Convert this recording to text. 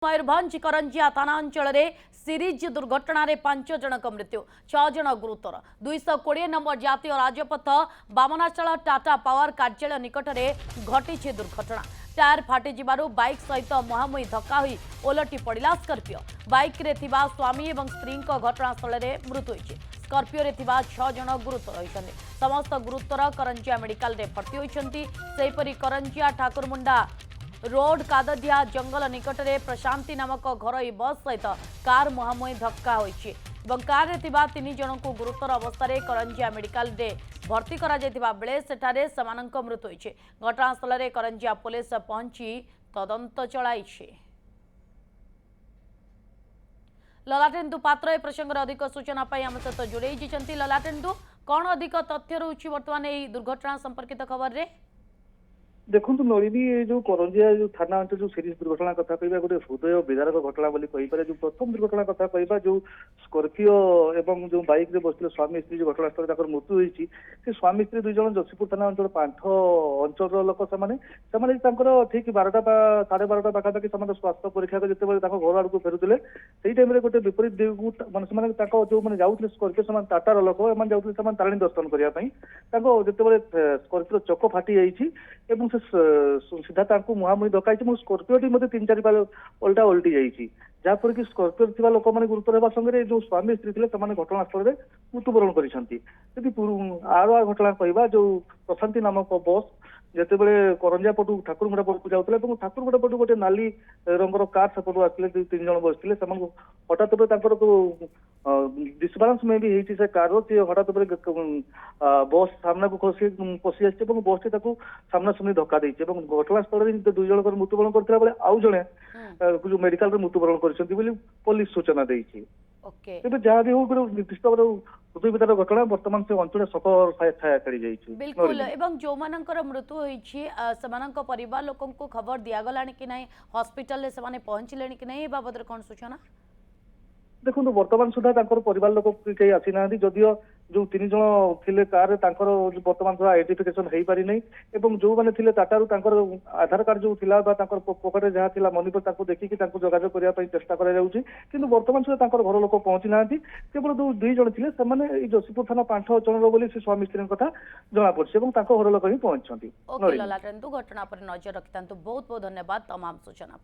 मयूरभंज करंजिया थाना अंचल सीरीज दुर्घटना रे 5 जनक मृत्यु 6 जन गुरुतर 220 नंबर जातीय राजपथ बामनाचल टाटा पावर कार्यालय निकट में घटी दुर्घटना। टायर फाटी जिबारु बाइक सहित मुहांमुही धक्का हुई ओलटी पड़ा स्कर्पियो। बाइक रे थिबा स्वामी और स्त्री घटनास्थल में मृत्यु होती। स्कर्पियो रे थिबा 6 जन गुरुतर होइछन्ति। समस्त गुरुतर करंजिया मेडिकल रे भर्ती होइछन्ति। सेहिपरि करंजिया ठाकुरमुंडा रोड काददिया जंगल निकट में प्रशांति नामक घरोई बस सहित कार मुहांमुही धक्का होइछि। कार रे थिबा 3 जन को गुरुतर अवस्था करंजिया मेडिकल रे भर्ती करा जायतिबा बेले सेठारे समानक मृत्यु होइछि। घटनास्थल में करंजिया पुलिस पहुंची तदंत चलाइछि। ललाटेन्दु पात्र ए प्रसंग अधिक सूचना आम सहित जोड़े ललाटेन्दु कौन अधिक तथ्य रोचे बर्तमान यही दुर्घटना संपर्कित खबर रे? देखो नलिनी जो करंजिया जो थाना अंचल जो सीरीज दुर्घटना कथा कहवा गोटे हृदय विदारक घटना बोली कहीपर। जो प्रथम दुर्घटना कथा कहवा जो स्कर्पियो एवं जो बाइक रे बसते स्वामी स्त्री जो घटनास्थल मृत्यु होती से स्वामी स्त्री 2 जन जसीपुर थाना अंचल पांठ अंचल लोक से ठीक 12टा 12:30 पाखापाखि स्वास्थ्य परीक्षा जिते घर आड़ को फेरुले से टाइम गोटे विपरीत दिगू मैंने जो मैंने जाऊे स्कर्पियो टाटार लोक जाते तारिणी दर्शन करने जिते स्कर्पियो चक फाटी जाइए सीधा मुहांमुही धक्का स्कर्पियो 3-4 बार ओल्टा ओल्टी जाइए जहाँफल कि स्कर्पियो थी लोक मैंने गुरुतर होगा संगे जो स्वामी स्त्री थे घटनास्थल में मृत्युवरण करती। आर घटना कहवा जो प्रशांति नामक बस जिते करंजिया पटू ठाकुरमुंडा पटू जाऊे ठाकुरमुंडा पटू गोटे नाली रंगर कार सेपटू आसते 3 जन बसते हठात डिसबालांस में भी होती से कार हठात बस सामना को पशि आसी बस टी सामना सामने धक्का देती घटनास्थल में 2 जन मृत्युवरण करता बेले आउ जड़े जो मेडिकल मृत्युवरण कर पुलिस सूचना देती। जहाँ भी हो निर्दिष्ट हृदय विदार घटना बर्तमान से अंचल शोक छाया खेली जाइए। बिल्कुल एवं जो मानकर मृत्यु होइछि समानक परिवार लोकन को खबर दिया गलानी कि नहीं हॉस्पिटल ले समाने पहुंचलेनी कि नहीं बाबद कौन सूचना? देखो बर्तमान सुधा परिवार लोक कहीं आसी ना जदियो जो 3 जन थे कार बर्तमान सुधा आइडेंटिफिकेशन हो पारि नहीं जो मैंने थे टाटारू आधार कार्ड जो थिला पकेट जहाँ थी मनी पर देखिकी जोगाजोग करने चेष्टा कर बर्तमान सुधा घर लोक पहुंची ना केवल जो 2 जन थे जसीपुर थाना पांठ अंचल बोली से स्वामी स्त्री कथा जना पड़ी घर लोक ही पहुंची। घटना पर नजर रखिता बहुत बहुत धन्यवाद तमाम सूचना।